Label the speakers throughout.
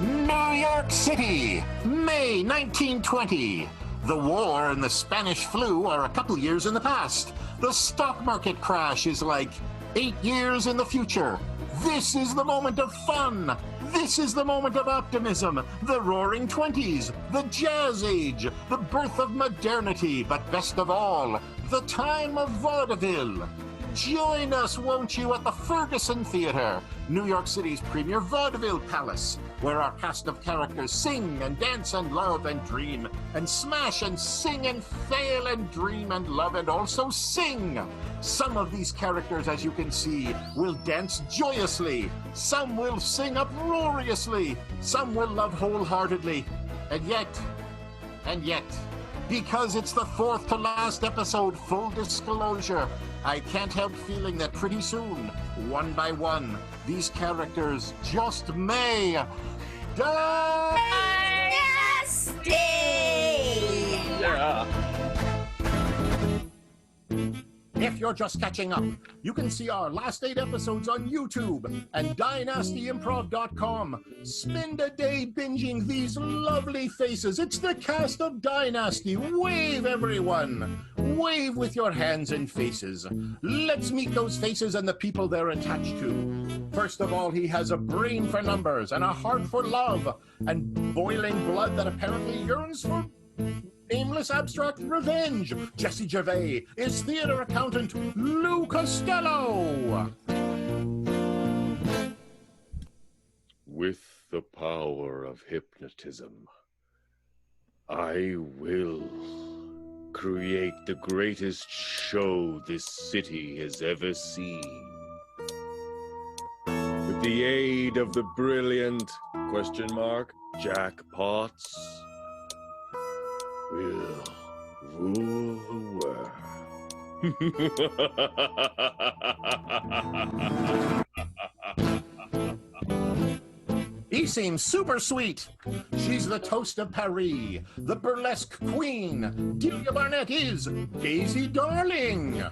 Speaker 1: New York City, May 1920. The war and the Spanish flu are a couple years in the past. The stock market crash is like 8 years in the future. This is the moment of fun. This is the moment of optimism. The roaring 20s, the jazz age, the birth of modernity, but best of all, the time of vaudeville. Join us, won't you, at the Ferguson Theatre, New York City's premier vaudeville palace, where our cast of characters sing and dance and love and dream and smash and sing and fail and dream and love and also sing. Some of these characters, as you can see, will dance joyously. Some will sing uproariously. Some will love wholeheartedly. And yet, because it's the fourth to last episode, full disclosure, I can't help feeling that pretty soon, one by one, these characters just may
Speaker 2: Dynasty!
Speaker 1: Yeah. If you're just catching up, you can see our last 8 episodes on YouTube and dynastyimprov.com. Spend a day binging these lovely faces. It's the cast of Dynasty. Wave, everyone. Wave with your hands and faces. Let's meet those faces and the people they're attached to. First of all, he has a brain for numbers and a heart for love and boiling blood that apparently yearns for aimless abstract revenge. Jesse Gervais is theater accountant Lou Costello.
Speaker 3: With the power of hypnotism, I will create the greatest show this city has ever seen. With the aid of the brilliant jackpots, will rule the world.
Speaker 1: He seems super sweet. She's the toast of Paris, the burlesque queen. Delia Barnett is Daisy Darling.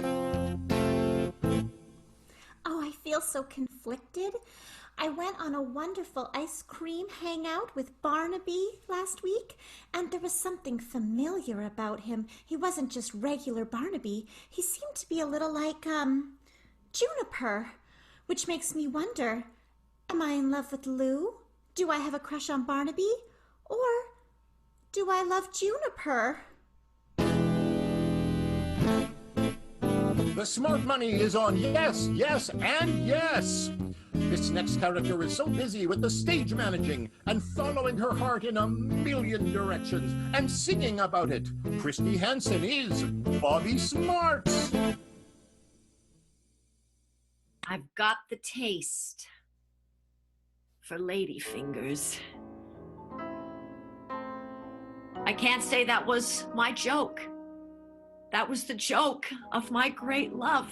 Speaker 2: Oh, I feel so conflicted. I went on a wonderful ice cream hangout with Barnaby last week, and there was something familiar about him. He wasn't just regular Barnaby. He seemed to be a little like, Juniper, which makes me wonder, am I in love with Lou? Do I have a crush on Barnaby? Or do I love Juniper?
Speaker 1: The smart money is on yes, yes, and yes. This next character is so busy with the stage managing and following her heart in a million directions and singing about it. Christy Hansen is Bobby Smarts.
Speaker 4: I've got the taste for ladyfingers. I can't say that was my joke. That was the joke of my great love,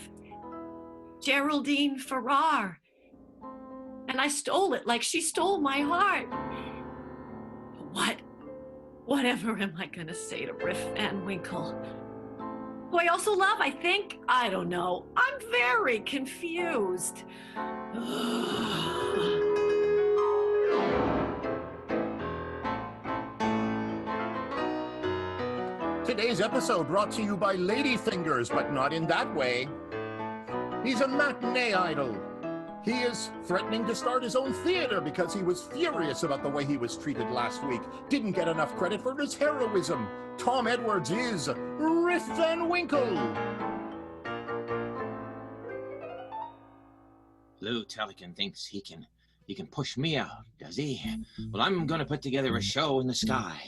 Speaker 4: Geraldine Farrar. And I stole it like she stole my heart. Whatever am I gonna say to Riff Van Winkle? Who I also love, I think? I don't know. I'm very confused.
Speaker 1: Today's episode brought to you by Ladyfingers, but not in that way. He's a matinee idol. He is threatening to start his own theater because he was furious about the way he was treated last week. Didn't get enough credit for his heroism. Tom Edwards is Riff Van Winkle.
Speaker 5: Lou Telican thinks he can push me out, does he? Well, I'm gonna put together a show in the sky.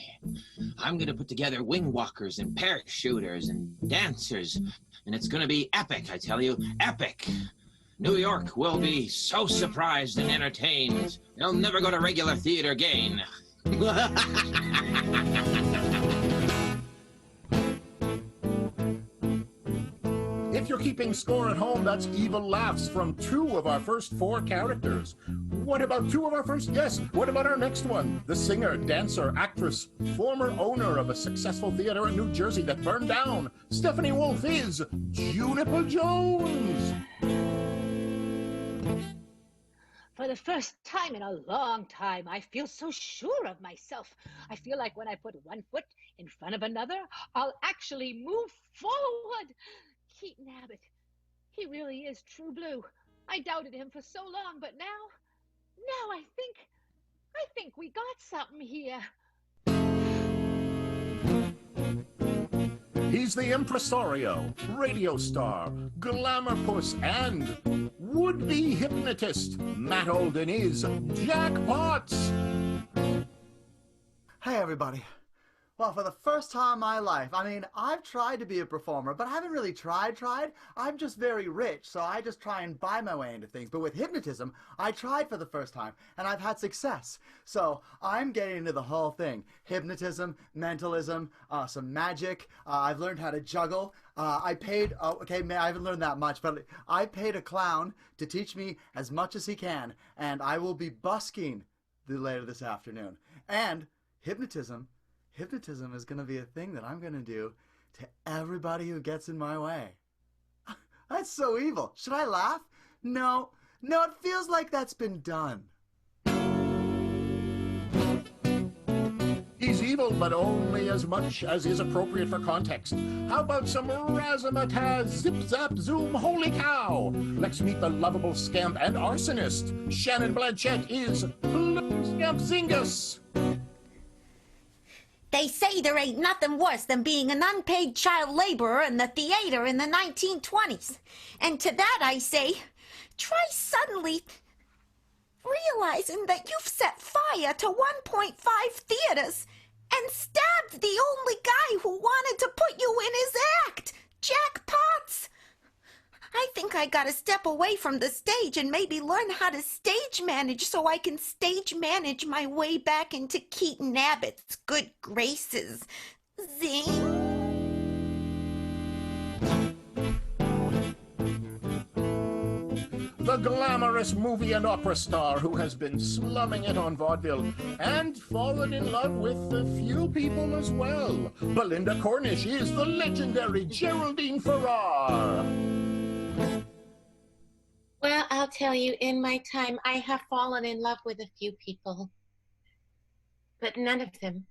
Speaker 5: I'm gonna put together wing walkers and parachuters and dancers, and it's gonna be epic, I tell you, epic. New York will be so surprised and entertained, they'll never go to regular theater again.
Speaker 1: If you're keeping score at home, that's evil laughs from 2 of our first 4 characters. What about 2 of our first? Yes, what about our next one? The singer, dancer, actress, former owner of a successful theater in New Jersey that burned down. Stephanie Wolf is Juniper Jones.
Speaker 6: For the first time in a long time, I feel so sure of myself. I feel like when I put one foot in front of another, I'll actually move forward. Keaton Abbott, he really is true blue. I doubted him for so long, but now I think we got something here.
Speaker 1: He's the impresario, radio star, glamour puss, and would-be hypnotist. Matt Olden is Jack Potts.
Speaker 7: Hey, everybody. Well, for the first time in my life, I mean, I've tried to be a performer, but I haven't really tried. I'm just very rich, so I just try and buy my way into things. But with hypnotism, I tried for the first time, and I've had success. So I'm getting into the whole thing. Hypnotism, mentalism, some magic. I've learned how to juggle. I haven't learned that much, but I paid a clown to teach me as much as he can, and I will be busking later this afternoon. And hypnotism is going to be a thing that I'm going to do to everybody who gets in my way. That's so evil. Should I laugh? No, it feels like that's been done.
Speaker 1: He's evil, but only as much as is appropriate for context. How about some razzmatazz, zip, zap, zoom, holy cow? Let's meet the lovable scamp and arsonist. Shannon Blanchett is Scamp Zingus.
Speaker 2: They say there ain't nothing worse than being an unpaid child laborer in the theater in the 1920s. And to that I say, try suddenly realizing that you've set fire to 1.5 theaters and stabbed the only guy who wanted to put you in his act, Jack Potts. I think I gotta step away from the stage and maybe learn how to stage manage so I can stage manage my way back into Keaton Abbott's good graces. Zing?
Speaker 1: The glamorous movie and opera star who has been slumming it on vaudeville and fallen in love with a few people as well. Belinda Cornish is the legendary Geraldine Farrar.
Speaker 8: Well, I'll tell you, in my time, I have fallen in love with a few people. But none of them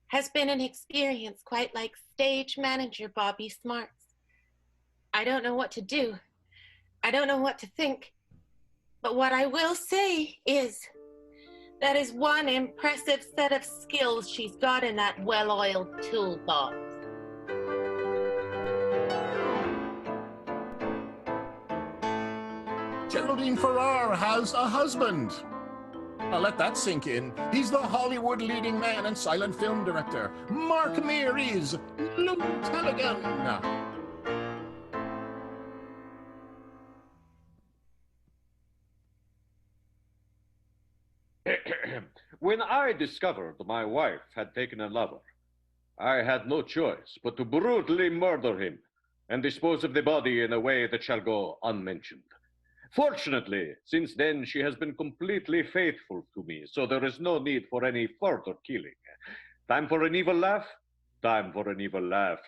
Speaker 8: has been an experience quite like stage manager Bobby Smart's. I don't know what to do. I don't know what to think. But what I will say is, that is one impressive set of skills she's got in that well-oiled toolbox.
Speaker 1: Geraldine Farrar has a husband. I'll let that sink in. He's the Hollywood leading man and silent film director. Mark Meir is Luke Tellegen.
Speaker 3: When I discovered my wife had taken a lover, I had no choice but to brutally murder him and dispose of the body in a way that shall go unmentioned. Fortunately, since then, she has been completely faithful to me, so there is no need for any further killing. Time for an evil laugh? Time for an evil laugh.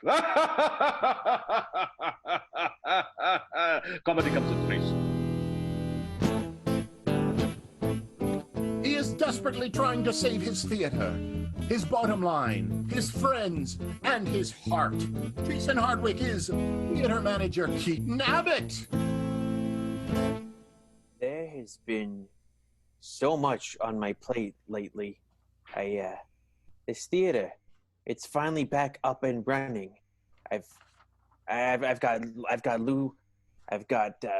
Speaker 3: Comedy comes in threes.
Speaker 1: He is desperately trying to save his theater, his bottom line, his friends, and his heart. Jason Hardwick is theater manager Keaton Abbott.
Speaker 9: There has been so much on my plate lately. This theater, it's finally back up and running. I've got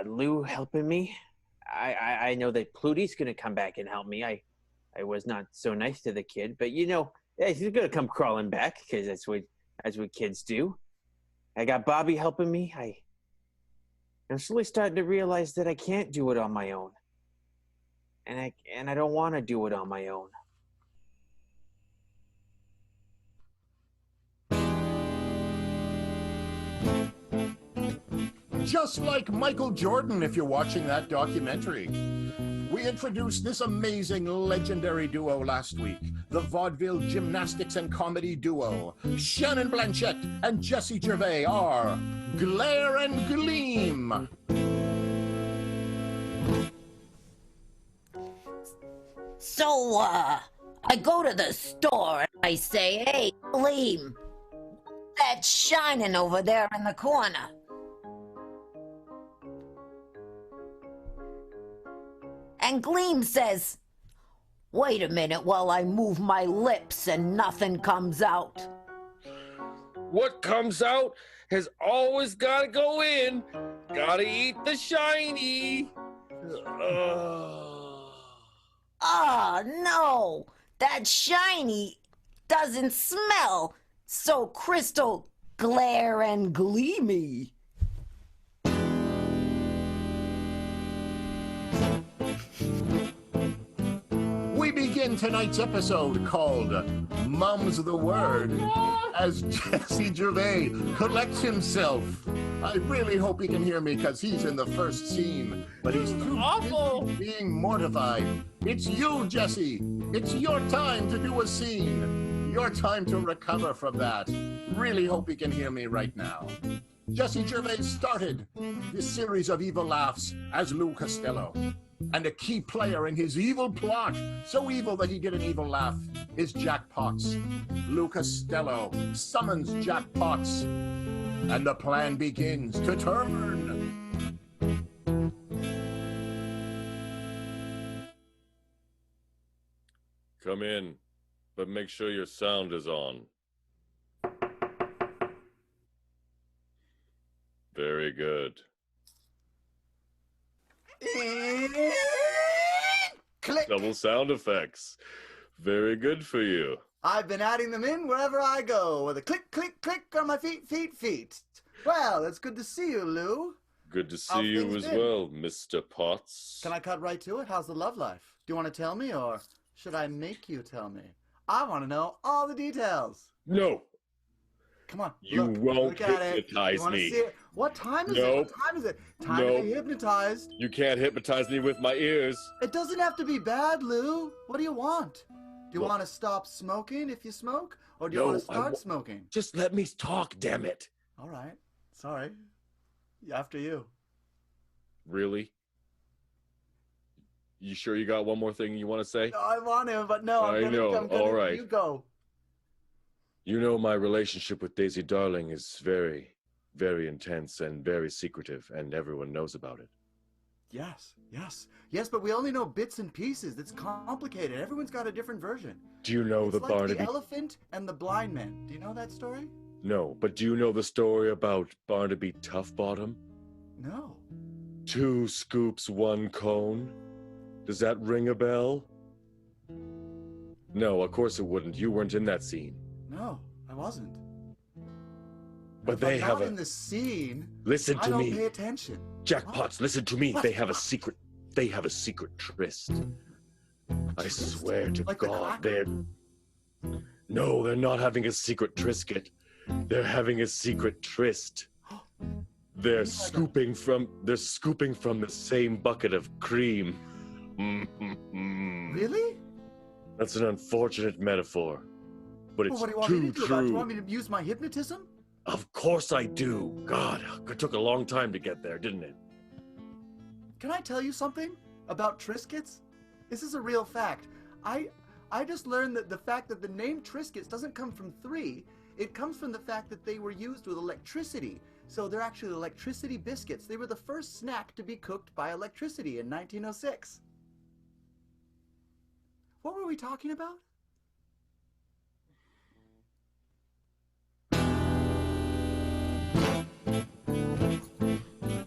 Speaker 9: Lou helping me. I know that Plutie's gonna come back and help me. I was not so nice to the kid, but you know, he's gonna come crawling back because that's what kids do. I got Bobby helping me. I'm slowly starting to realize that I can't do it on my own. And I don't want to do it on my own.
Speaker 1: Just like Michael Jordan, if you're watching that documentary. We introduced this amazing legendary duo last week, the vaudeville gymnastics and comedy duo. Shannon Blanchett and Jesse Gervais are Glare and Gleam.
Speaker 10: So, I go to the store and I say, "Hey, Gleam, that's shining over there in the corner." And Gleam says, "Wait a minute while I move my lips and nothing comes out."
Speaker 11: What comes out has always got to go in. Gotta eat the shiny.
Speaker 10: Ah, no, that shiny doesn't smell so crystal glare and gleamy.
Speaker 1: We begin tonight's episode called Mum's the Word as Jesse Gervais collects himself. I really hope he can hear me because he's in the first scene, but he's too busy being mortified. It's you, Jesse. It's your time to do a scene. Your time to recover from that. Really hope he can hear me right now. Jesse Gervais started this series of evil laughs as Lou Costello. And a key player in his evil plot, so evil that he did an evil laugh, is Jack Potts. Lou Costello summons Jack Potts, and the plan begins to turn.
Speaker 11: Come in, but make sure your sound is on. Very good.
Speaker 7: Click.
Speaker 11: Double sound effects. Very good for you.
Speaker 7: I've been adding them in wherever I go with a click, click, click on my feet. Well, it's good to see you, Lou.
Speaker 11: Good to
Speaker 7: How
Speaker 11: see you
Speaker 7: things
Speaker 11: as
Speaker 7: been?
Speaker 11: well, Mr. Potts.
Speaker 7: Can I cut right to it? How's the love life? Do you want to tell me, or should I make you tell me? I want to know all the details.
Speaker 11: No.
Speaker 7: Come on.
Speaker 11: You won't
Speaker 7: look at it.
Speaker 11: hypnotize
Speaker 7: You wanna
Speaker 11: me.
Speaker 7: see it? What time is it?
Speaker 11: Nope.
Speaker 7: What time is it? Time to
Speaker 11: Nope.
Speaker 7: be hypnotized.
Speaker 11: You can't hypnotize me with my ears.
Speaker 7: It doesn't have to be bad, Lou. What do you want? Do you
Speaker 11: Well-
Speaker 7: want to stop smoking if you smoke? Or do you
Speaker 11: No,
Speaker 7: want to
Speaker 11: I
Speaker 7: start
Speaker 11: wa-
Speaker 7: smoking?
Speaker 11: Just let me talk, damn it.
Speaker 7: All right. Sorry. After you.
Speaker 11: Really? You sure you got one more thing you want to say?
Speaker 7: No, I want to, but no.
Speaker 11: I know. All right.
Speaker 7: You go.
Speaker 11: You know my relationship with Daisy Darling is very, very intense and very secretive, and everyone knows about it.
Speaker 7: Yes, but we only know bits and pieces. It's complicated. Everyone's got a different version.
Speaker 11: Do you know
Speaker 7: It's
Speaker 11: the
Speaker 7: like
Speaker 11: Barnaby?
Speaker 7: the elephant and the blind man. Do you know that story?
Speaker 11: No, but do you know the story about Barnaby Toughbottom?
Speaker 7: No.
Speaker 11: 2 scoops, 1 cone. Does that ring a bell? No, of course it wouldn't. You weren't in that scene.
Speaker 7: No, I wasn't.
Speaker 11: But
Speaker 7: If
Speaker 11: they
Speaker 7: I'm
Speaker 11: have
Speaker 7: not
Speaker 11: a...
Speaker 7: in the scene.
Speaker 11: Listen
Speaker 7: I
Speaker 11: to
Speaker 7: don't
Speaker 11: me.
Speaker 7: pay attention.
Speaker 11: Jack
Speaker 7: What?
Speaker 11: Potts, listen to me.
Speaker 7: What?
Speaker 11: They have a secret... They have a secret tryst. I
Speaker 7: Tryst?
Speaker 11: swear to
Speaker 7: Like the
Speaker 11: God,
Speaker 7: cracker?
Speaker 11: they're... No, they're not having a secret trisket. They're having a secret tryst. They're scooping from the same bucket of cream.
Speaker 7: Really?
Speaker 11: That's an unfortunate metaphor, but
Speaker 7: Well,
Speaker 11: it's
Speaker 7: what do you want me
Speaker 11: too
Speaker 7: to do about it? Do you
Speaker 11: true.
Speaker 7: want me to use my hypnotism?
Speaker 11: Of course I do. God, it took a long time to get there, didn't it?
Speaker 7: Can I tell you something about Triscuits? This is a real fact. I just learned that the fact that the name Triscuits doesn't come from 3, it comes from the fact that they were used with electricity. So they're actually electricity biscuits. They were the first snack to be cooked by electricity in 1906. What were we talking about?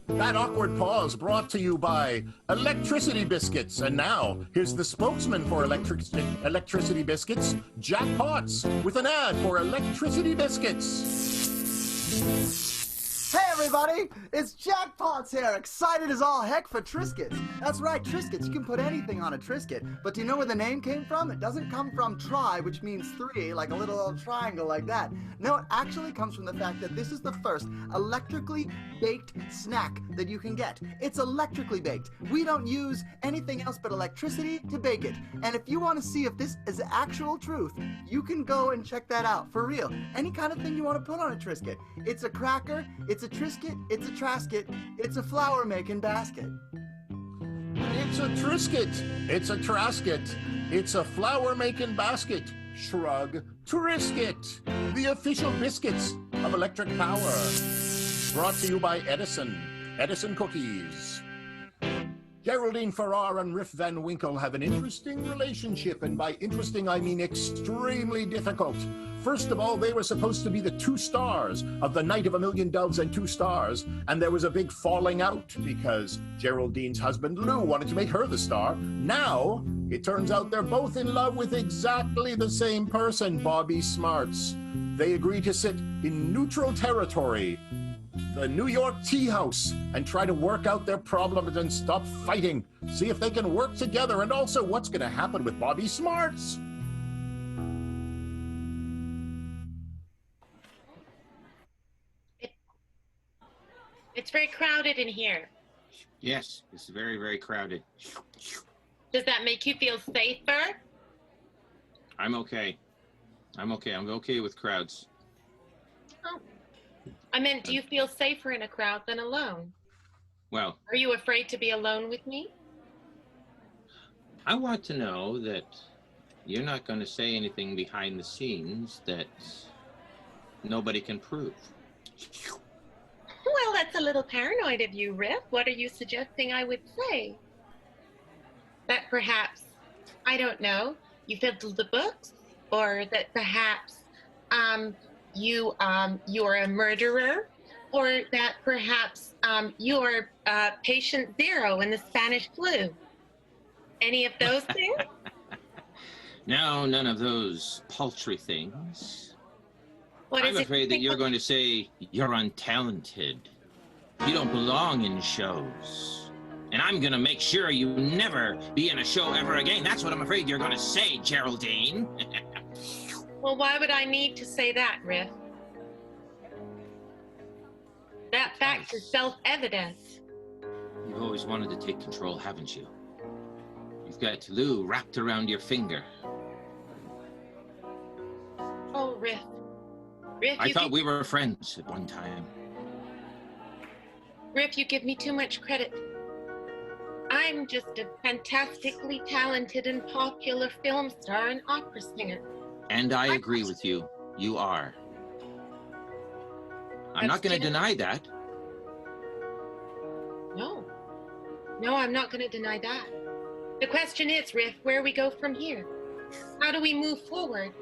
Speaker 1: That awkward pause brought to you by Electricity Biscuits. And now, here's the spokesman for Electricity Biscuits, Jack Potts, with an ad for Electricity Biscuits.
Speaker 7: Hey everybody, it's Jack Potts here, excited as all heck for Triscuits. That's right, Triscuits, you can put anything on a Triscuit. But do you know where the name came from? It doesn't come from tri, which means 3, like a little old triangle like that. No, it actually comes from the fact that this is the first electrically baked snack that you can get. It's electrically baked. We don't use anything else but electricity to bake it. And if you want to see if this is actual truth, you can go and check that out, for real. Any kind of thing you want to put on a Triscuit. It's a cracker, it's a Triscuit, it's a Trasket, it's a flour making basket.
Speaker 1: It's a Trisket. It's a Trasket. It's a flower-making basket. Shrug. Trisket. The official biscuits of electric power. Brought to you by Edison. Edison Cookies. Geraldine Farrar and Rip Van Winkle have an interesting relationship, and by interesting I mean extremely difficult. First of all, they were supposed to be the two stars of The Night of a Million Doves and Two Stars, and there was a big falling out because Geraldine's husband Lou wanted to make her the star. Now, it turns out they're both in love with exactly the same person, Bobby Smarts. They agree to sit in neutral territory, the New York Tea House, and try to work out their problems and stop fighting. See if they can work together, and also what's going to happen with Bobby Smarts.
Speaker 8: It's very crowded in here.
Speaker 5: Yes, it's very, very crowded.
Speaker 8: Does that make you feel safer?
Speaker 5: I'm okay. I'm okay with crowds.
Speaker 8: Oh. I meant, do you feel safer in a crowd than alone?
Speaker 5: Well,
Speaker 8: Are you afraid to be alone with me?
Speaker 5: I want to know that you're not going to say anything behind the scenes that nobody can prove.
Speaker 8: Well, that's a little paranoid of you, Rip. What are you suggesting I would say? That perhaps, I don't know, you fiddled the books? Or that perhaps you're a murderer? Or that perhaps you're patient zero in the Spanish flu? Any of those things?
Speaker 5: No, none of those paltry things. I'm afraid that you're going to say you're untalented. You don't belong in shows. And I'm going to make sure you never be in a show ever again. That's what I'm afraid you're going to say, Geraldine.
Speaker 8: Well, why would I need to say that, Riff? That fact is self-evident.
Speaker 5: You've always wanted to take control, haven't you? You've got Lou wrapped around your finger.
Speaker 8: Oh, Riff. Riff,
Speaker 5: I thought we were friends at one time.
Speaker 8: Riff, you give me too much credit. I'm just a fantastically talented and popular film star and opera singer.
Speaker 5: And I agree with you. You are. I'm not going to deny that.
Speaker 8: No. No, I'm not going to deny that. The question is, Riff, where we go from here? How do we move forward?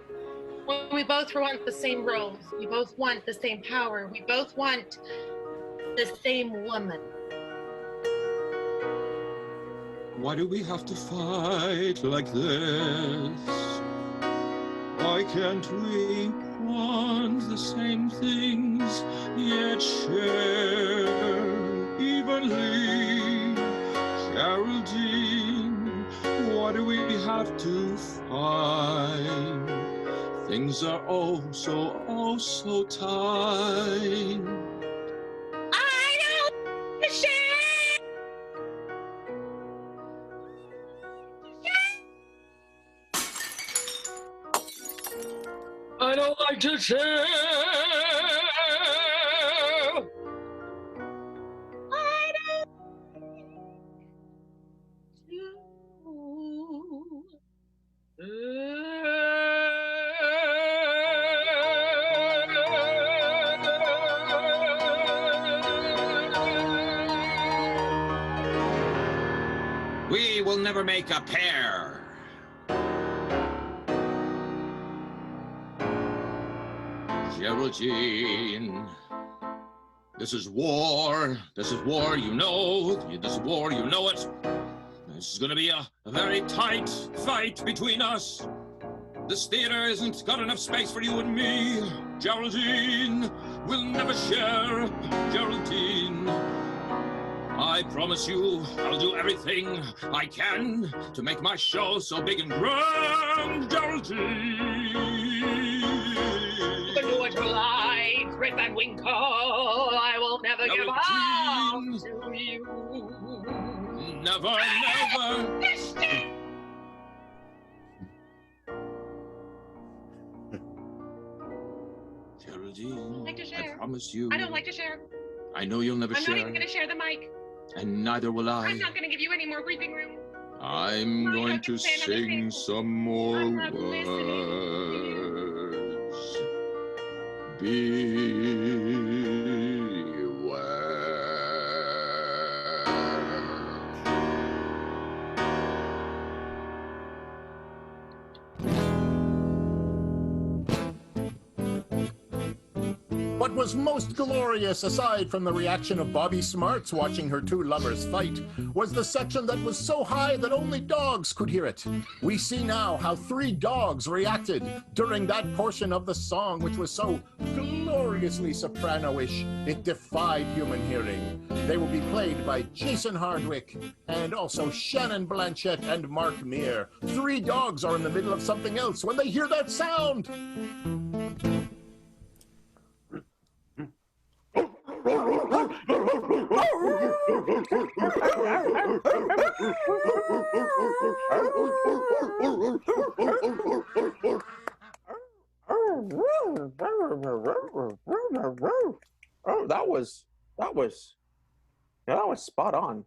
Speaker 8: When we both want the same roles, we both want the same power, we both want the same woman.
Speaker 12: Why do we have to fight like this? Why can't we want the same things, yet share evenly? Geraldine, why do we have to fight? Things are oh so tight.
Speaker 8: I don't share.
Speaker 12: I don't like to share.
Speaker 8: I don't
Speaker 5: We will never make a pair. Geraldine, this is war. This is war, you know. This is war, you know it. This is going to be a very tight fight between us. This theater isn't got enough space for you and me. Geraldine, we'll never share. Geraldine, I promise you I'll do everything I can to make my show so big and grand. Geraldine.
Speaker 8: You can do what you like, Rip Van Winkle. I will never give up to you.
Speaker 5: Never, never. Geraldine,
Speaker 8: I like to share.
Speaker 5: I promise you.
Speaker 8: I don't like to share.
Speaker 5: I know you'll never
Speaker 8: I'm
Speaker 5: share.
Speaker 8: not even going to share the mic.
Speaker 12: And neither will I.
Speaker 8: I'm not going to give you any more breathing room.
Speaker 12: I'm going to sing some more words.
Speaker 1: What was most glorious, aside from the reaction of Bobby Smarts watching her two lovers fight, was the section that was so high that only dogs could hear it. We see now how 3 dogs reacted during that portion of the song, which was so gloriously soprano-ish, it defied human hearing. They will be played by Jason Hardwick and also Shannon Blanchett and Mark Meir. 3 dogs are in the middle of something else when they hear that sound.
Speaker 9: Oh, that was spot on.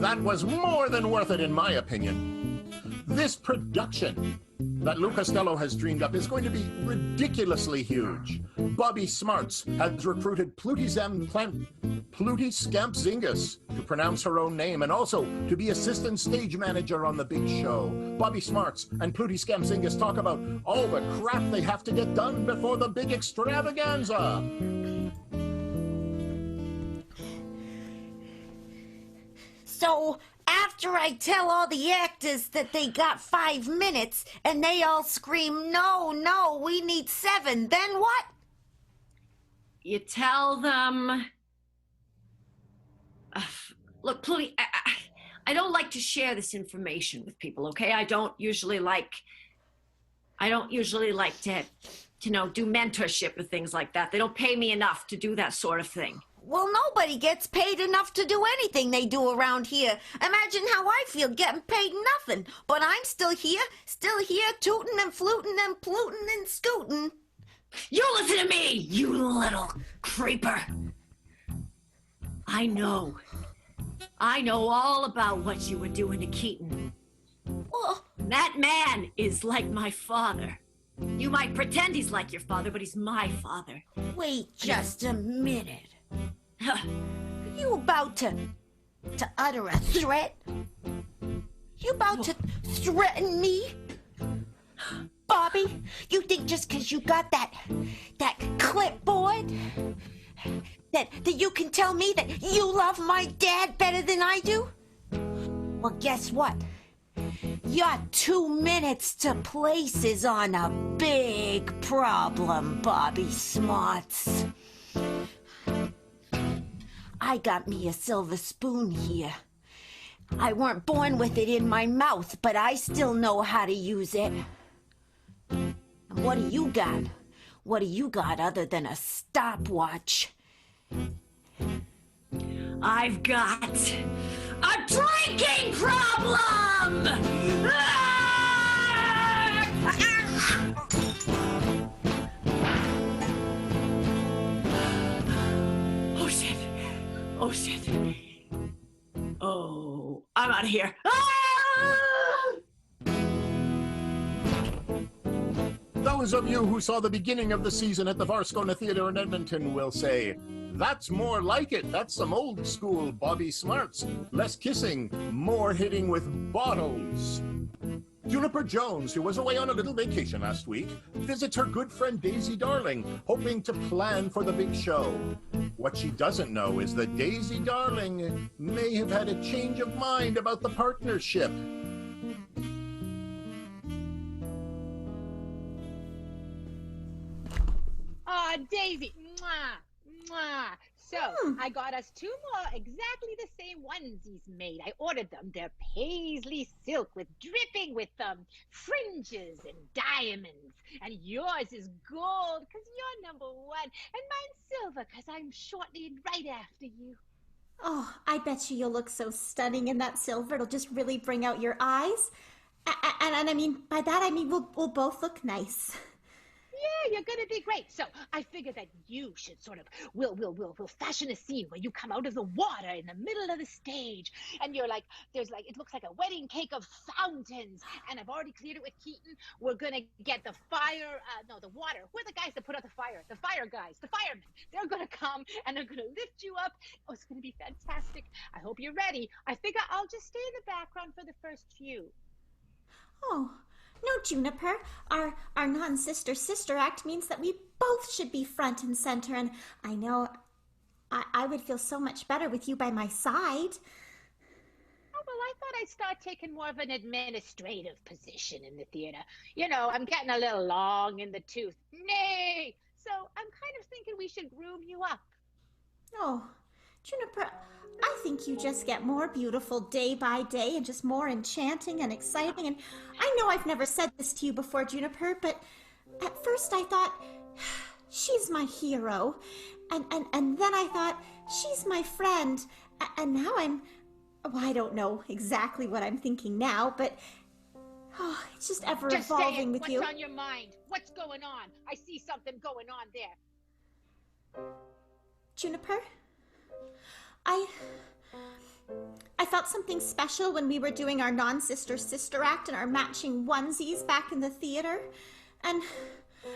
Speaker 1: That was more than worth it, in my opinion. This production that Lou Costello has dreamed up is going to be ridiculously huge. Bobby Smarts has recruited Pluty Scampzingus to pronounce her own name and also to be assistant stage manager on the big show. Bobby Smarts and Pluty Scampzingus talk about all the crap they have to get done before the big extravaganza.
Speaker 10: So, after I tell all the actors that they got 5 minutes and they all scream, no, we need 7, then what?
Speaker 4: You tell them... look, Pluty, I don't like to share this information with people, okay? I don't usually like to, do mentorship or things like that. They don't pay me enough to do that sort of thing.
Speaker 10: Well, nobody gets paid enough to do anything they do around here. Imagine how I feel getting paid nothing. But I'm still here, tootin' and flutin' and plutin' and scootin'.
Speaker 4: You listen to me, you little creeper. I know all about what you were doing to Keaton.
Speaker 10: Well,
Speaker 4: that man is like my father. You might pretend he's like your father, but he's my father.
Speaker 10: Wait just a minute. Are you about to utter a threat? You about to threaten me? Bobby, you think just because you got that clipboard that you can tell me that you love my dad better than I do? Well, guess what? Your 2 minutes to place is on a big problem, Bobby Smarts. I got me a silver spoon here. I weren't born with it in my mouth, but I still know how to use it. And what do you got? What do you got other than a stopwatch?
Speaker 4: I've got a drinking problem! Oh, shit. Oh, I'm out of here.
Speaker 1: Those of you who saw the beginning of the season at the Varscona Theatre in Edmonton will say, that's more like it. That's some old school Bobby Smarts. Less kissing, more hitting with bottles. Juniper Jones, who was away on a little vacation last week, visits her good friend Daisy Darling, hoping to plan for the big show. What she doesn't know is that Daisy Darling may have had a change of mind about the partnership.
Speaker 6: Aw, Daisy, mwah, mwah. So, I got us 2 more exactly the same onesies made. I ordered them. They're paisley silk with dripping with fringes and diamonds. And yours is gold because you're number 1. And mine's silver because I'm shortly right after you.
Speaker 2: Oh, I bet you'll look so stunning in that silver. It'll just really bring out your eyes. And I mean, by that I mean we'll both look nice.
Speaker 6: Yeah, you're gonna be great. So I figure that you should sort of we'll fashion a scene where you come out of the water in the middle of the stage, and you're like it looks like a wedding cake of fountains. And I've already cleared it with Keaton. We're gonna get the fire, the water. Who are the guys that put out the fire? The fire guys, the firemen. They're gonna come and they're gonna lift you up. Oh, it's gonna be fantastic. I hope you're ready. I figure I'll just stay in the background for the first few.
Speaker 2: Oh. No, Juniper. Our non-sister act means that we both should be front and center, and I know I would feel so much better with you by my side.
Speaker 6: Oh, well, I thought I'd start taking more of an administrative position in the theater. You know, I'm getting a little long in the tooth. Nay! So I'm kind of thinking we should groom you up.
Speaker 2: Oh, Juniper, I think you just get more beautiful day by day and just more enchanting and exciting. And I know I've never said this to you before, Juniper, but at first I thought, she's my hero. And then I thought, she's my friend. And now I don't know exactly what I'm thinking now, but it's just ever evolving with you.
Speaker 6: What's on your mind? What's going on? I see something going on there.
Speaker 2: Juniper? I felt something special when we were doing our non-sister act and our matching onesies back in the theater. And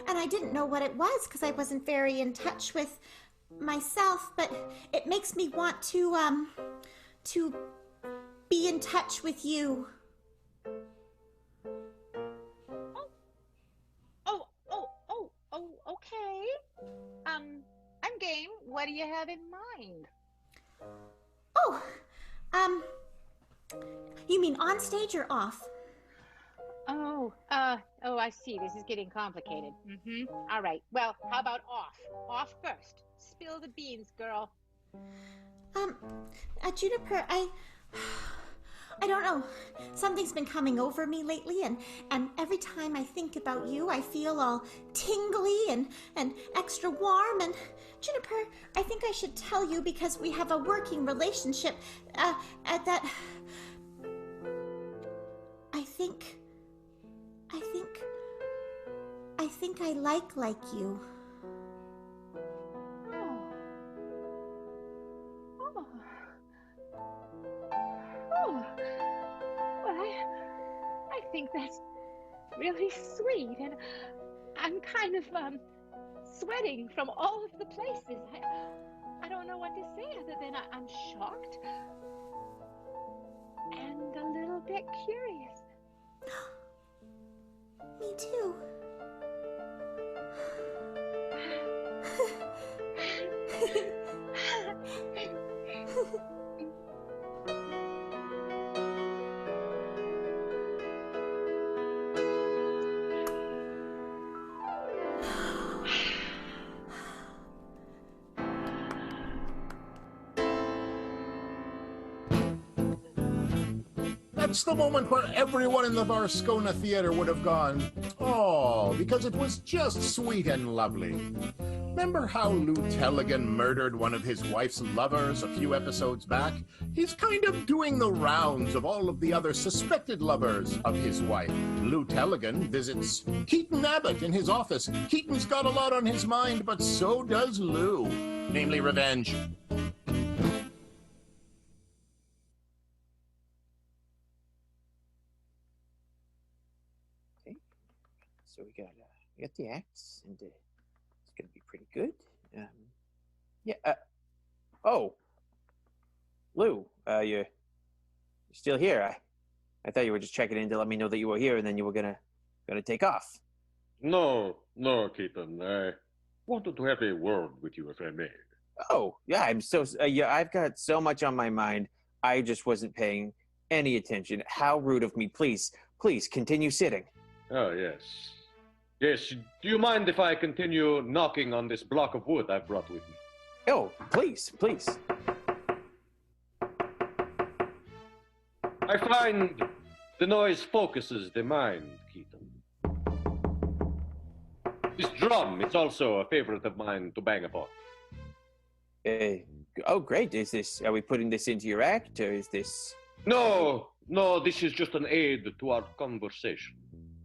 Speaker 2: I didn't know what it was because I wasn't very in touch with myself, but it makes me want to be in touch with you.
Speaker 6: Okay. I'm game. What do you have in mind?
Speaker 2: Oh, you mean on stage or off?
Speaker 6: Oh, I see. This is getting complicated. All right. Well, how about off? Off first. Spill the beans, girl.
Speaker 2: Juniper, I don't know. Something's been coming over me lately, and every time I think about you, I feel all tingly and extra warm. And Juniper, I think I should tell you because we have a working relationship. That I think I like you.
Speaker 6: Well, I think that's really sweet, and I'm kind of sweating from all of the places. I don't know what to say other than I'm shocked and a little bit curious.
Speaker 2: Me too.
Speaker 1: That's the moment where everyone in the Varscona Theatre would have gone, oh, because it was just sweet and lovely. Remember how Lou Tellegen murdered one of his wife's lovers a few episodes back? He's kind of doing the rounds of all of the other suspected lovers of his wife. Lou Tellegen visits Keaton Abbott in his office. Keaton's got a lot on his mind, but so does Lou, namely revenge.
Speaker 9: So we got the acts, and it's gonna be pretty good. Oh, Lou, you're still here? I thought you were just checking in to let me know that you were here, and then you were gonna take off.
Speaker 3: No, Keaton. I wanted to have a word with you, if I may.
Speaker 9: Oh, yeah, I've got so much on my mind. I just wasn't paying any attention. How rude of me. Please continue sitting.
Speaker 3: Oh, yes. Yes, do you mind if I continue knocking on this block of wood I've brought with me?
Speaker 9: Oh, please.
Speaker 3: I find the noise focuses the mind, Keaton. This drum is also a favorite of mine to bang upon.
Speaker 9: Oh, great. Are we putting this into your act, or is this...
Speaker 3: No, this is just an aid to our conversation.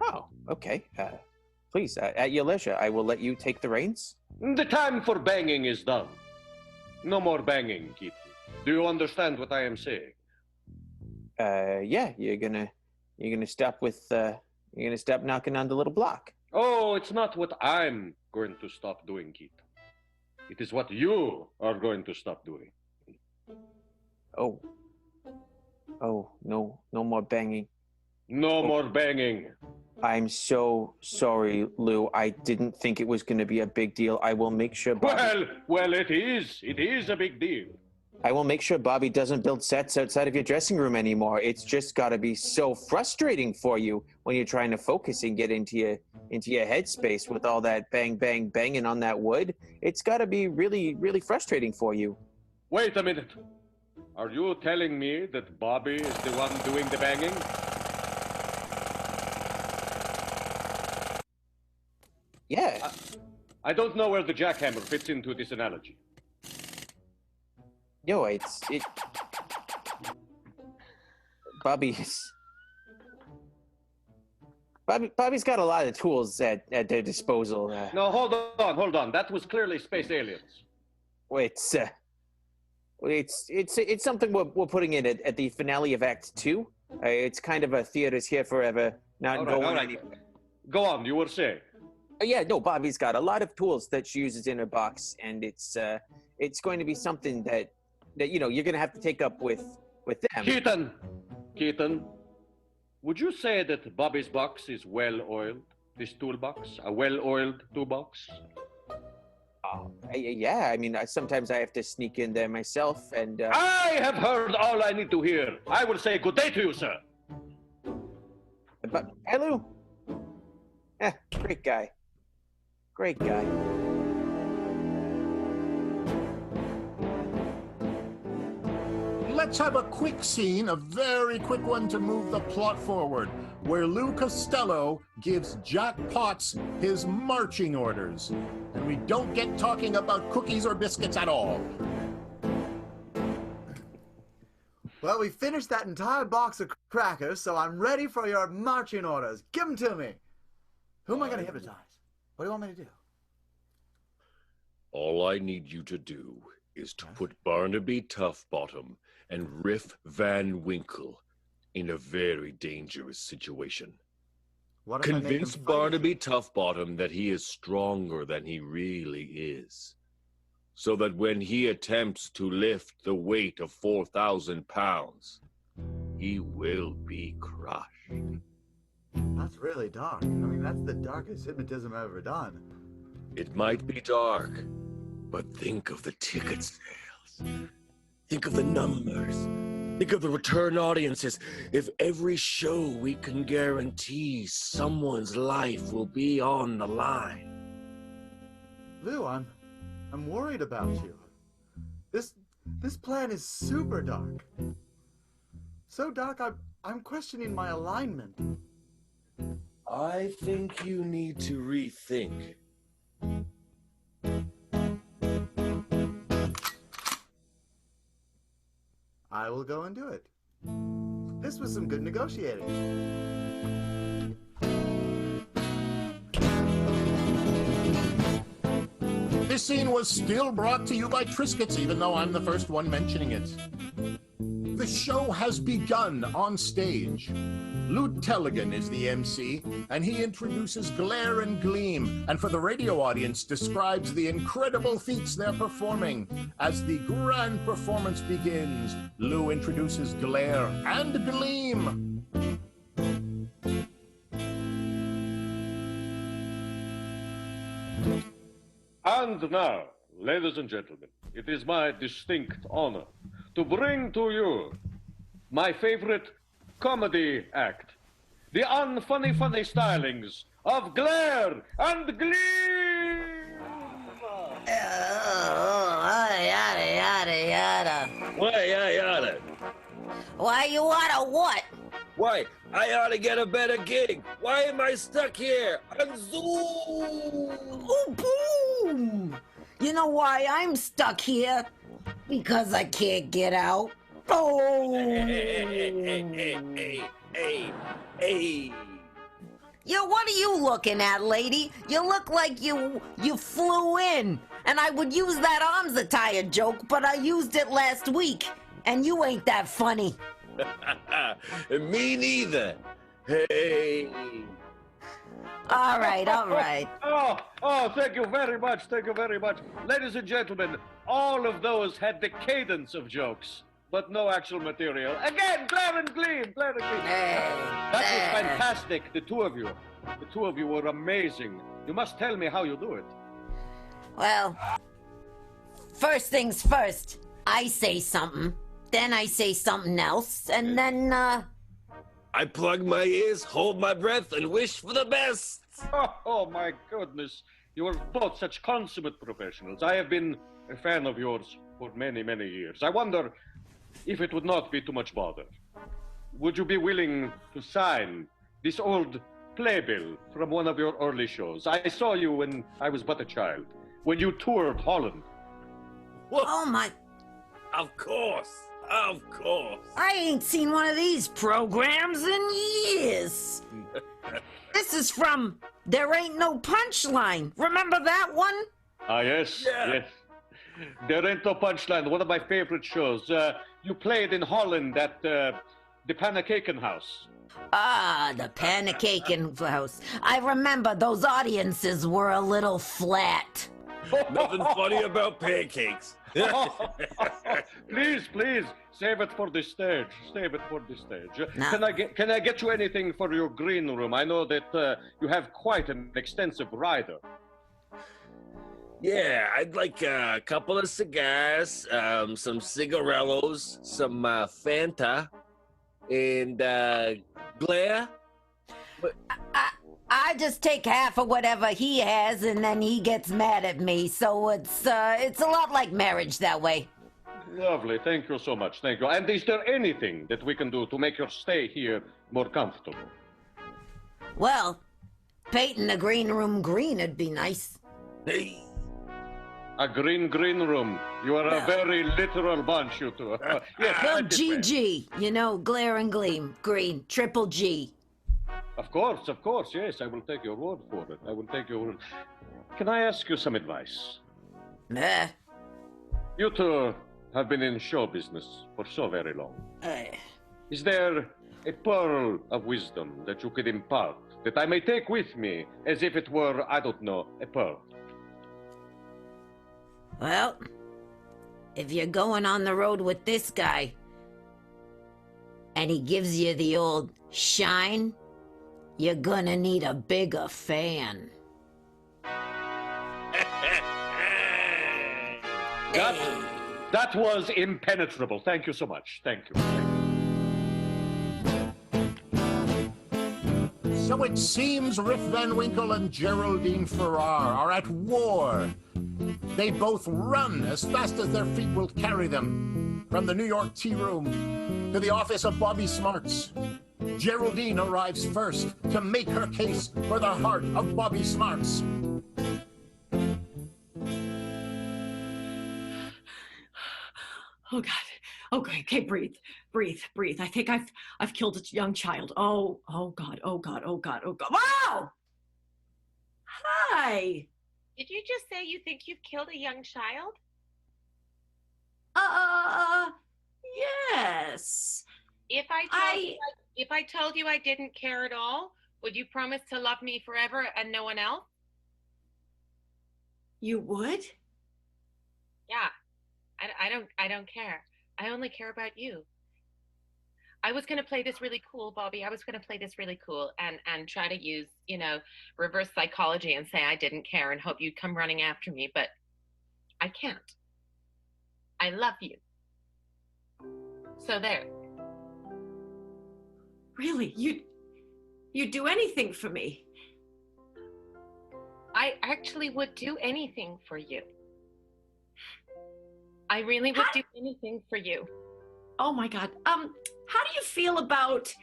Speaker 9: Oh, okay. please, at your leisure, I will let you take the reins.
Speaker 3: The time for banging is done. No more banging, Keith. Do you understand what I am saying?
Speaker 9: Yeah, you're gonna stop knocking on the little block.
Speaker 3: Oh, it's not what I'm going to stop doing, Keith. It is what you are going to stop doing.
Speaker 9: Oh, no more banging.
Speaker 3: No more banging.
Speaker 9: I'm so sorry, Lou. I didn't think it was going to be a big deal. I will make sure Bobby...
Speaker 3: Well, it is. It is a big deal.
Speaker 9: I will make sure Bobby doesn't build sets outside of your dressing room anymore. It's just got to be so frustrating for you when you're trying to focus and get into your headspace with all that bang, bang, banging on that wood. It's got to be really, really frustrating for you.
Speaker 3: Wait a minute. Are you telling me that Bobby is the one doing the banging?
Speaker 9: Yeah.
Speaker 3: I don't know where the jackhammer fits into this analogy.
Speaker 9: Yo, Bobby's got a lot of tools at their disposal.
Speaker 3: No, hold on. That was clearly space aliens.
Speaker 9: It's something we're putting in at the finale of Act 2. It's kind of a theater's here forever, not going anywhere.
Speaker 3: Go on, you were saying.
Speaker 9: Yeah, no, Bobby's got a lot of tools that she uses in her box, and it's going to be something that you're going to have to take up with them.
Speaker 3: Keaton, would you say that Bobby's box is well-oiled? This toolbox, a well-oiled toolbox?
Speaker 9: Yeah, I mean, sometimes I have to sneak in there myself, and...
Speaker 3: I have heard all I need to hear. I will say good day to you, sir.
Speaker 9: But, hello. Great guy. Great guy.
Speaker 1: Let's have a quick scene, a very quick one to move the plot forward, where Lou Costello gives Jack Potts his marching orders. And we don't get talking about cookies or biscuits at all.
Speaker 7: Well, we finished that entire box of crackers, so I'm ready for your marching orders. Give them to me. Who am I going to hypnotize? What do you want me to do?
Speaker 11: All I need you to do is to put Barnaby Toughbottom and Riff Van Winkle in a very dangerous situation. Convince Barnaby Toughbottom that he is stronger than he really is, so that when he attempts to lift the weight of 4,000 pounds, he will be crushed.
Speaker 7: That's really dark. I mean, that's the darkest hypnotism I've ever done.
Speaker 11: It might be dark, but think of the ticket sales. Think of the numbers. Think of the return audiences. If every show we can guarantee someone's life will be on the line.
Speaker 7: Lou, I'm worried about you. This plan is super dark. So dark, I'm questioning my alignment.
Speaker 11: I think you need to rethink.
Speaker 7: I will go and do it. This was some good negotiating.
Speaker 1: This scene was still brought to you by Triscuits, even though I'm the first one mentioning it. The show has begun on stage. Lou Tellegen is the MC, and he introduces Glare and Gleam, and for the radio audience describes the incredible feats they're performing. As the grand performance begins, Lou introduces Glare and Gleam.
Speaker 3: And now, ladies and gentlemen, it is my distinct honor to bring to you my favorite comedy act, the unfunny stylings of Glare and Gleam!
Speaker 10: Yada, yada, yada.
Speaker 11: Why, I oughta.
Speaker 10: Why you oughta what?
Speaker 11: Why, I ought to get a better gig. Why am I stuck here on Zoom?
Speaker 10: Ooh, boom! You know why I'm stuck here? Because I can't get out. Oh!
Speaker 11: Hey.
Speaker 10: Yo, what are you looking at, lady? You look like you flew in. And I would use that arms attire joke, but I used it last week. And you ain't that funny.
Speaker 11: Me neither. Hey.
Speaker 10: All right, all right.
Speaker 3: Oh, thank you very much. Thank you very much. Ladies and gentlemen, all of those had the cadence of jokes, but no actual material. Again, glare and gleam, glare and gleam. That was fantastic, the two of you. The two of you were amazing. You must tell me how you do it.
Speaker 10: Well, first things first, I say something, then I say something else, and then,
Speaker 11: I plug my ears, hold my breath, and wish for the best.
Speaker 3: Oh, my goodness. You are both such consummate professionals. I have been a fan of yours for many, many years. I wonder if it would not be too much bother. Would you be willing to sign this old playbill from one of your early shows? I saw you when I was but a child, when you toured Holland.
Speaker 11: Well,
Speaker 10: oh my,
Speaker 11: of course. Of course.
Speaker 10: I ain't seen one of these programs in years. This is from There Ain't No Punchline. Remember that one?
Speaker 3: Ah, yes, yes. There Ain't No Punchline, one of my favorite shows. You played in Holland at the Panacaken House.
Speaker 10: Ah, the Panacaken House. I remember those audiences were a little flat.
Speaker 11: Nothing funny about pancakes.
Speaker 3: Please, please, save it for the stage. Save it for the stage.
Speaker 10: No.
Speaker 3: Can I get you anything for your green room? I know that you have quite an extensive rider.
Speaker 11: Yeah, I'd like a couple of cigars, some cigarellos, some Fanta, and glare.
Speaker 10: I just take half of whatever he has, and then he gets mad at me. So it's a lot like marriage that way.
Speaker 3: Lovely. Thank you so much. Thank you. And is there anything that we can do to make your stay here more comfortable?
Speaker 10: Well, painting the green room green would be nice.
Speaker 11: Hey.
Speaker 3: A green room. You are a very literal bunch, you two. Yes,
Speaker 10: Well, GG, you know, glare and gleam, green, triple G.
Speaker 3: Of course, yes. I will take your word for it. I will take your word. Can I ask you some advice?
Speaker 10: Meh.
Speaker 3: You two have been in show business for so very long. Is there a pearl of wisdom that you could impart that I may take with me as if it were, I don't know, a pearl?
Speaker 10: Well, if you're going on the road with this guy, and he gives you the old shine, you're gonna need a bigger fan.
Speaker 3: That was impenetrable. Thank you so much. Thank you.
Speaker 1: So it seems Rip Van Winkle and Geraldine Farrar are at war. They both run as fast as their feet will carry them. From the New York tea room to the office of Bobby Smarts. Geraldine arrives first to make her case for the heart of Bobby Smarts.
Speaker 4: Oh God. Okay, breathe. I think I've killed a young child. Oh God. Wow! Hi.
Speaker 8: Did you just say you think you've killed a young child?
Speaker 4: Yes.
Speaker 8: If I told you I didn't care at all, would you promise to love me forever and no one else?
Speaker 4: You would?
Speaker 8: Yeah. I don't care. I only care about you. I was going to play this really cool, Bobby. I was going to play this really cool and try to use, reverse psychology and say I didn't care and hope you'd come running after me, but I can't. I love you. So there.
Speaker 4: Really? You'd do anything for me?
Speaker 8: I actually would do anything for you. I really would do anything for you.
Speaker 4: Oh my God. How do you feel about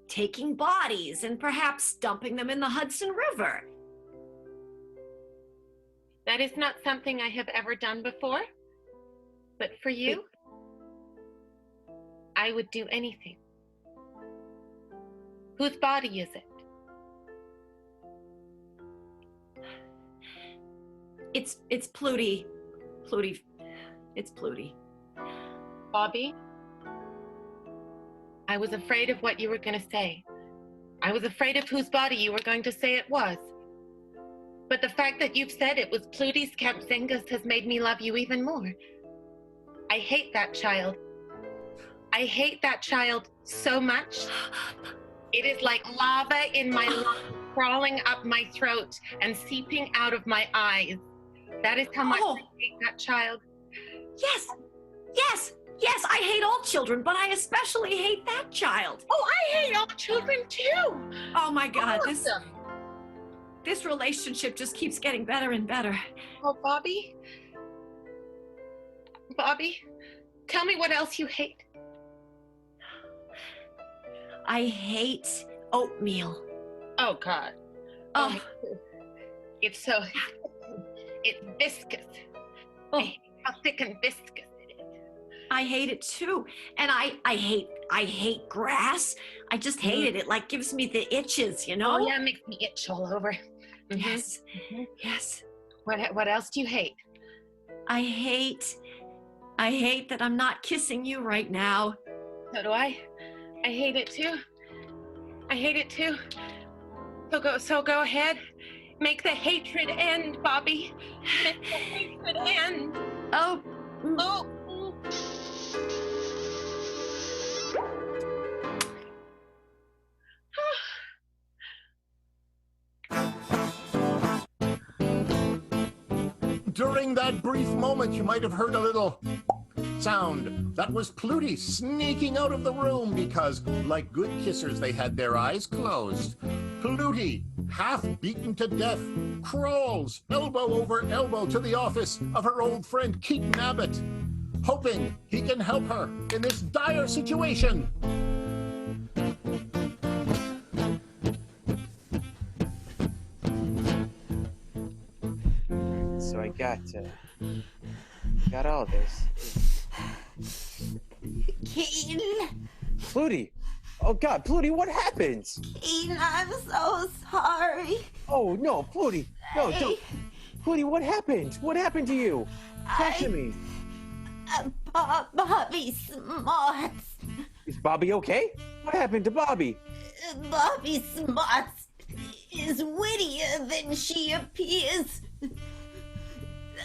Speaker 4: taking bodies and perhaps dumping them in the Hudson River?
Speaker 8: That is not something I have ever done before. But for you, I would do anything. Whose body is it?
Speaker 4: It's Pluty. Pluty. It's Pluty.
Speaker 8: Bobby, I was afraid of what you were going to say. I was afraid of whose body you were going to say it was. But the fact that you've said it was Pluty's Capsingus has made me love you even more. I hate that child. I hate that child so much. It is like lava in my lungs, crawling up my throat and seeping out of my eyes. That is how much I hate that child.
Speaker 4: Yes, yes, yes, I hate all children, but I especially hate that child.
Speaker 8: Oh, I hate all children too.
Speaker 4: Oh my God, this relationship just keeps getting better and better.
Speaker 8: Oh, Bobby, tell me what else you hate.
Speaker 4: I hate oatmeal.
Speaker 8: Oh, God.
Speaker 4: Oh,
Speaker 8: it's viscous.
Speaker 4: Oh.
Speaker 8: I hate how thick and viscous it is.
Speaker 4: I hate it too. And I hate grass. I just hate it. It like gives me the itches, you know?
Speaker 8: Oh, yeah, it makes me itch all over.
Speaker 4: Yes. Yes.
Speaker 8: What else do you hate?
Speaker 4: I hate that I'm not kissing you right now.
Speaker 8: So do I. I hate it too. I hate it too. So go ahead. Make the hatred end, Bobby. Make the hatred end.
Speaker 4: Oh.
Speaker 8: Oh.
Speaker 1: During that brief moment, you might have heard a little sound. That was Pluty sneaking out of the room because, like good kissers, they had their eyes closed. Pluty, half beaten to death, crawls elbow over elbow to the office of her old friend Keaton Abbott, hoping he can help her in this dire situation.
Speaker 9: So I got all this.
Speaker 10: Keaton.
Speaker 9: Pluty! Oh God, Pluty, what happened?
Speaker 10: Keaton, I'm so sorry.
Speaker 9: Oh no, Pluty! No, don't. Pluty, what happened? What happened to you? Talk to me.
Speaker 10: Bobby Smarts.
Speaker 9: Is Bobby okay? What happened to Bobby?
Speaker 10: Bobby Smarts is wittier than she appears.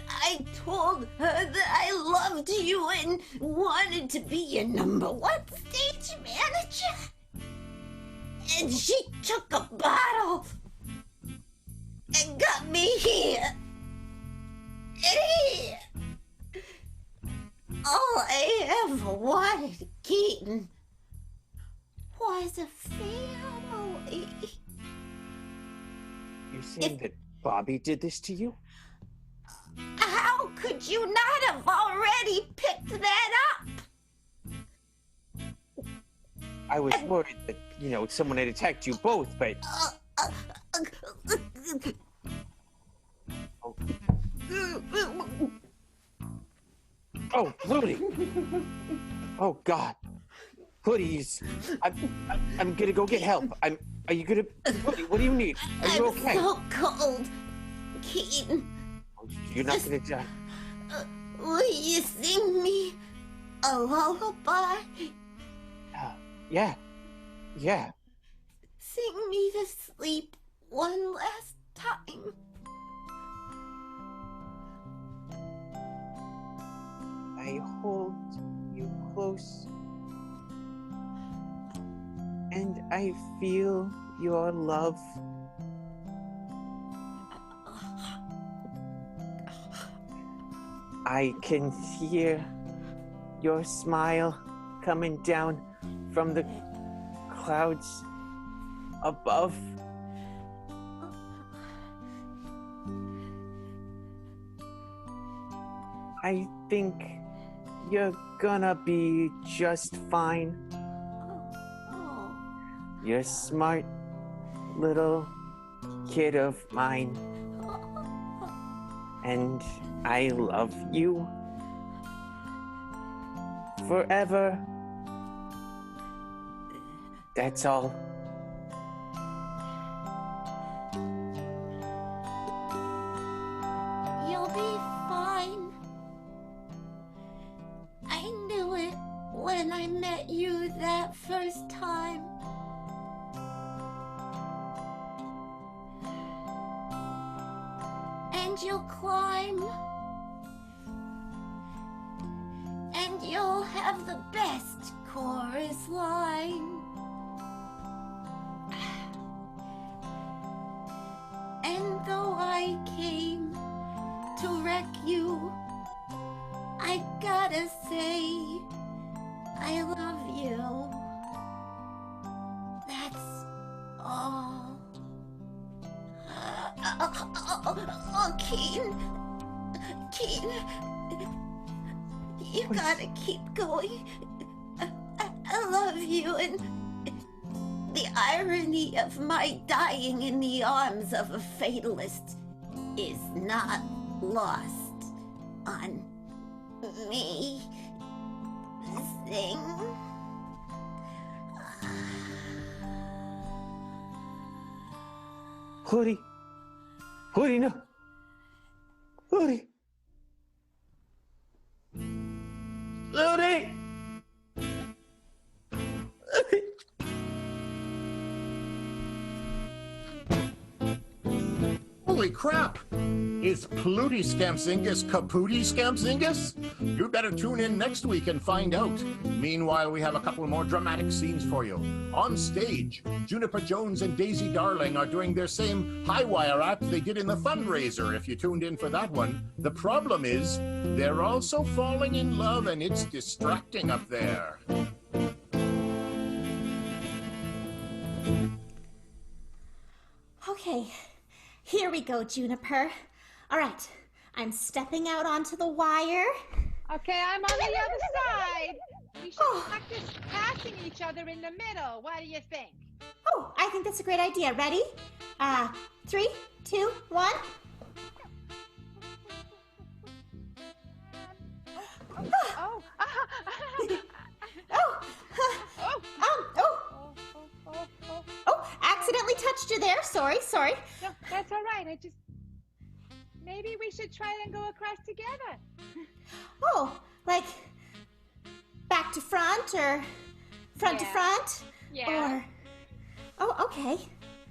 Speaker 10: I told her that I loved you and wanted to be your #1 stage manager. And she took a bottle and got me here. And here. All I ever wanted, Keaton, was a family.
Speaker 9: You're saying that Bobby did this to you?
Speaker 10: How could you not have already picked that up?
Speaker 9: I was worried that, someone had attacked you both, but... Oh, Pluty! Oh, God. Pluty, I'm gonna go get help. Are you gonna... Pluty, what do you need? Are you okay?
Speaker 10: I'm so cold, Keaton.
Speaker 9: You're not gonna die.
Speaker 10: Will you sing me a lullaby?
Speaker 9: Yeah.
Speaker 10: Sing me to sleep one last time.
Speaker 9: I hold you close, and I feel your love. I can hear your smile coming down from the clouds above. I think you're gonna be just fine. You're a smart little kid of mine. And I love you forever. That's all.
Speaker 10: You'll when I met you that first time. And you'll climb. And you'll have the best chorus line. And though I came to wreck you, I gotta say, I love you. That's all. Keen. You gotta keep going. I love you, and the irony of my dying in the arms of a fatalist is not lost on me. Sing.
Speaker 9: Hoodie. Hoodie, no. Hoodie. Hoodie.
Speaker 1: Holy crap! Is Pluty Scampzingus Kapooty Scampzingus? You better tune in next week and find out. Meanwhile, we have a couple more dramatic scenes for you. On stage, Juniper Jones and Daisy Darling are doing their same high wire act they did in the fundraiser, if you tuned in for that one. The problem is, they're also falling in love and it's distracting up there.
Speaker 2: Okay, here we go, Juniper. All right, I'm stepping out onto the wire.
Speaker 6: Okay, I'm on the other side. We should practice passing each other in the middle. What do you think?
Speaker 2: Oh, I think that's a great idea. Ready? 3, 2, 1.
Speaker 6: Oh.
Speaker 2: Accidentally touched you there. Sorry.
Speaker 6: No, that's all right. Maybe we should try and go across together.
Speaker 2: Oh, like back to front or front to front?
Speaker 6: Yeah.
Speaker 2: Or, oh, okay.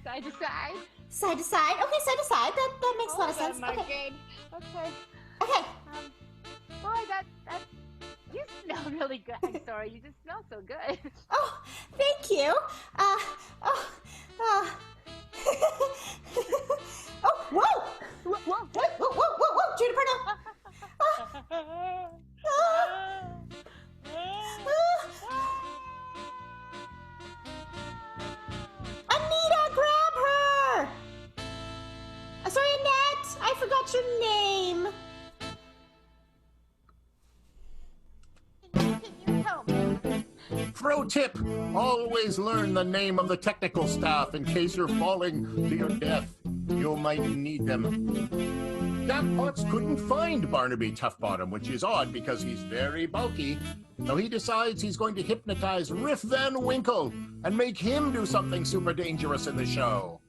Speaker 6: Side to side?
Speaker 2: Side to side. Okay, side to side. That makes a lot of sense.
Speaker 6: Okay.
Speaker 2: Okay.
Speaker 6: Boy, that you smell really good. I'm sorry, you just smell so good.
Speaker 2: Oh, thank you. Oh, whoa! Whoa, Juniper, no! Anita, grab her! Sorry, Annette, I forgot your name.
Speaker 6: Can you help me?
Speaker 1: Pro tip, always learn the name of the technical staff in case you're falling to your death. You might need them. Jack Potts couldn't find Barnaby Toughbottom, which is odd because he's very bulky. So he decides he's going to hypnotize Riff Van Winkle and make him do something super dangerous in the show.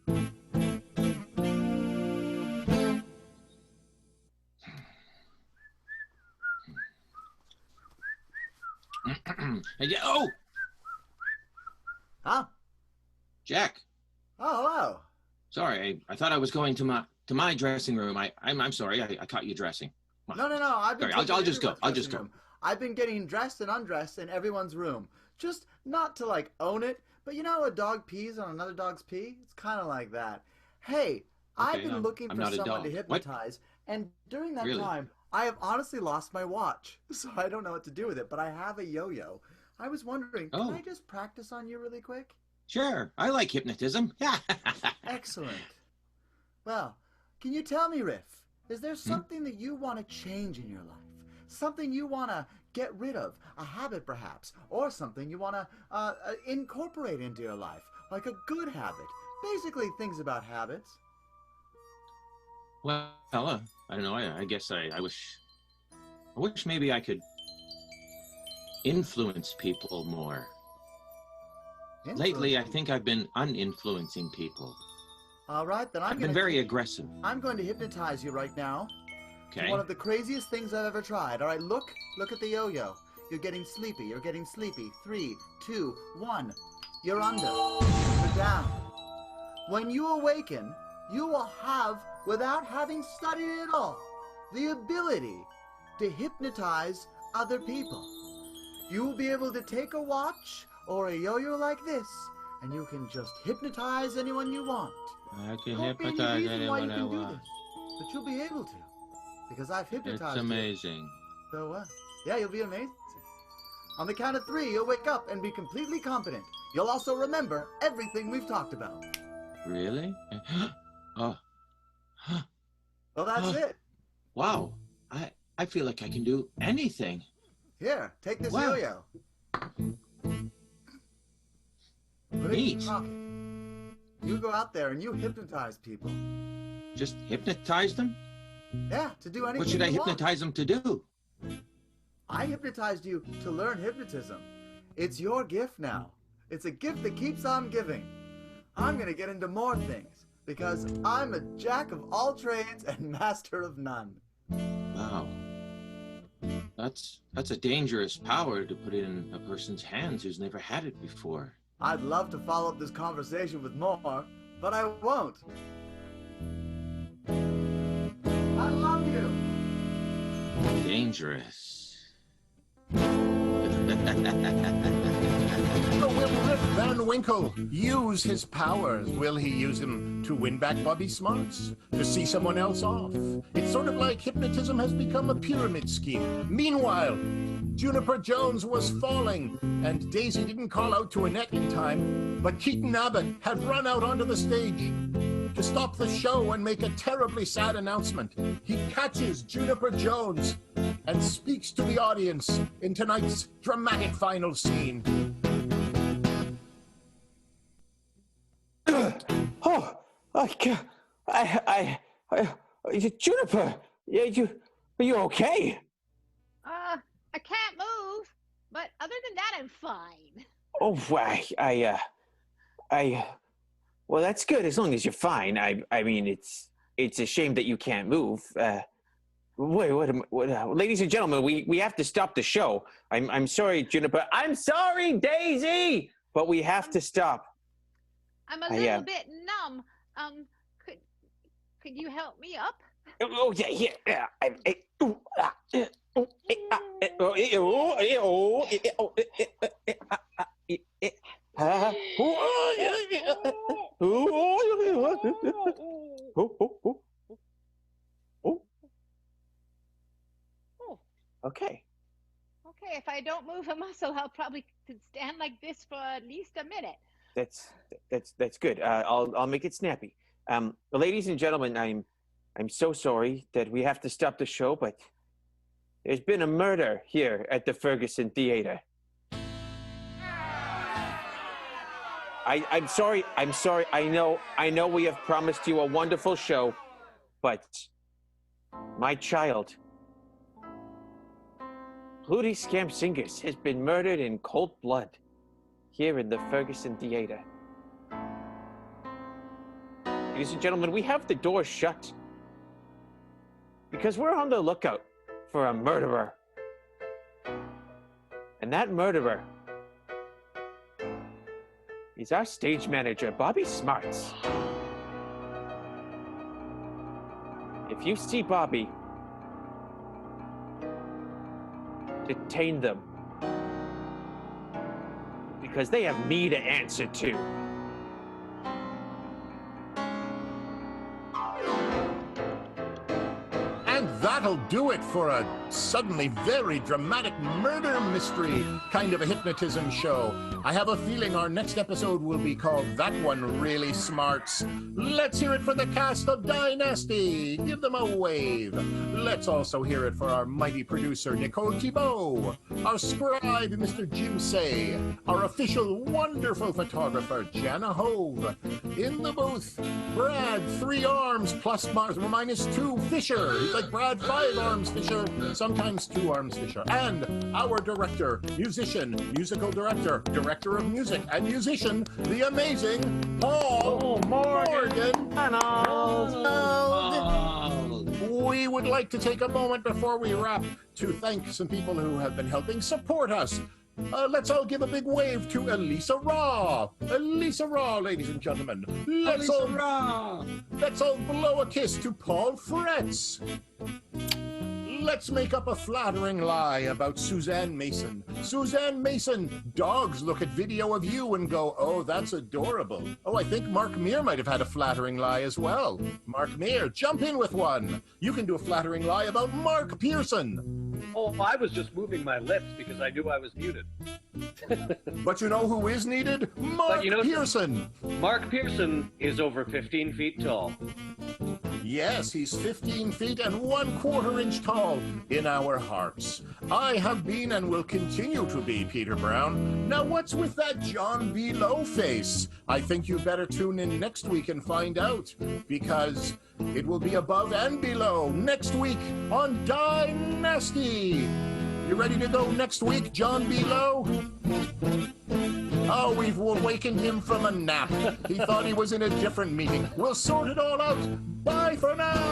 Speaker 5: Oh!
Speaker 7: Huh?
Speaker 5: Jack.
Speaker 7: Oh, hello.
Speaker 5: Sorry, I thought I was going to my dressing room. I'm sorry, I caught you dressing.
Speaker 7: No. I've been.
Speaker 5: Sorry, I'll just go. I'll just go.
Speaker 7: I've been getting dressed and undressed in everyone's room. Just not to like own it, but you know, a dog pees on another dog's pee. It's kind of like that. Hey, I've been looking for someone to hypnotize, and during that time, I have honestly lost my watch, so I don't know what to do with it. But I have a yo-yo. I was wondering, can I just practice on you really quick?
Speaker 5: Sure, I like hypnotism.
Speaker 7: Excellent. Well, can you tell me, Riff, is there something that you want to change in your life? Something you want to get rid of? A habit, perhaps? Or something you want to incorporate into your life? Like a good habit? Basically, things about habits.
Speaker 5: Well, I don't know. I guess I wish maybe I could influence people more. Lately, I think I've been uninfluencing people.
Speaker 7: All right, then
Speaker 5: I've been very aggressive.
Speaker 7: I'm going to hypnotize you right now.
Speaker 5: Okay.
Speaker 7: It's one of the craziest things I've ever tried. All right, look at the yo-yo. You're getting sleepy. You're getting sleepy. 3, 2, 1. You're under. You're down. When you awaken, you will have, without having studied it at all, the ability to hypnotize other people. You will be able to take a watch or a yo-yo like this, and you can just hypnotize anyone you want.
Speaker 5: I can
Speaker 7: There won't be any
Speaker 5: hypnotize
Speaker 7: reason why you
Speaker 5: anyone I
Speaker 7: can do
Speaker 5: want.
Speaker 7: this, but you'll be able to, because I've hypnotized
Speaker 5: It's
Speaker 7: you.
Speaker 5: amazing.
Speaker 7: So what? Yeah, you'll be amazed. On the count of 3, you'll wake up and be completely competent. You'll also remember everything we've talked about.
Speaker 5: Really? Oh.
Speaker 7: Well, that's it.
Speaker 5: Wow. I feel like I can do anything.
Speaker 7: Here, take this
Speaker 5: Wow.
Speaker 7: yo-yo. Put it in
Speaker 5: Neat.
Speaker 7: your pocket. You go out there and you hypnotize people.
Speaker 5: Just hypnotize them?
Speaker 7: Yeah, to do anything
Speaker 5: What should I
Speaker 7: you want.
Speaker 5: hypnotize them to do?
Speaker 7: I hypnotized you to learn hypnotism. It's your gift now. It's a gift that keeps on giving. I'm gonna get into more things because I'm a jack of all trades and master of none.
Speaker 5: Wow. That's a dangerous power to put in a person's hands who's never had it before.
Speaker 7: I'd love to follow up this conversation with more, but I won't. I love you.
Speaker 5: Dangerous.
Speaker 1: So will Rip Van Winkle use his powers? Will he use them to win back Bobby Smarts? To see someone else off? It's sort of like hypnotism has become a pyramid scheme. Meanwhile, Juniper Jones was falling, and Daisy didn't call out to Annette in time, but Keaton Abbott had run out onto the stage to stop the show and make a terribly sad announcement. He catches Juniper Jones and speaks to the audience in tonight's dramatic final scene.
Speaker 9: Juniper, are you okay?
Speaker 6: I can't move, but other than that, I'm fine.
Speaker 9: Oh, well, that's good as long as you're fine. I mean, it's a shame that you can't move. Ladies and gentlemen, we have to stop the show. I'm sorry, Juniper. I'm sorry, Daisy, but we have to stop.
Speaker 6: I'm a little bit numb. Could you help me up?
Speaker 9: Oh yeah. Okay.
Speaker 6: Okay, if I don't move a muscle, I'll probably stand like this for at least a minute.
Speaker 9: That's good. I'll make it snappy. Ladies and gentlemen, I'm so sorry that we have to stop the show, but there's been a murder here at the Ferguson Theatre. I'm sorry. I know we have promised you a wonderful show, but my child, Flutie Skamsingus, has been murdered in cold blood here in the Ferguson Theatre. Ladies and gentlemen, we have the door shut because we're on the lookout for a murderer. And that murderer is our stage manager, Bobby Smarts. If you see Bobby, detain them, because they have me to answer to.
Speaker 1: And that'll do it for a suddenly very dramatic murder mystery kind of a hypnotism show. I have a feeling our next episode will be called That One Really Smarts. Let's hear it for the cast of Dynasty. Give them a wave. Let's also hear it for our mighty producer, Nicole Thibault, our scribe, Mr. Jim Say, our official wonderful photographer, Jana Hove. In the booth, Brad 3 arms plus minus 2 Fisher. He's like Brad 5 arms Fisher, sometimes 2 arms Fisher. And our director, musician, musical director, director of music, and musician, the amazing Paul Morgan. We would like to take a moment before we wrap to thank some people who have been helping support us. Let's all give a big wave to Elisa Raw. Elisa Raw, ladies and gentlemen. Let's all blow a kiss to Paul Fretz. Let's make up a flattering lie about Suzanne Mason. Suzanne Mason, dogs look at video of you and go, oh, that's adorable. Oh, I think Mark Meir might have had a flattering lie as well. Mark Meir, jump in with one. You can do a flattering lie about Mark Pearson.
Speaker 3: Oh, I was just moving my lips because I knew I was muted.
Speaker 1: But you know who is needed? Mark Pearson.
Speaker 3: Mark Pearson is over 15 feet tall.
Speaker 1: Yes, he's 15 feet and 1/4 inch tall in our hearts. I have been and will continue to be Peter Brown. Now what's with that John B. Lowe face? I think you better tune in next week and find out, because it will be above and below next week on Dynasty. You ready to go next week, John B. Lowe? Oh, we've awakened him from a nap. He thought he was in a different meeting. We'll sort it all out. Bye for now.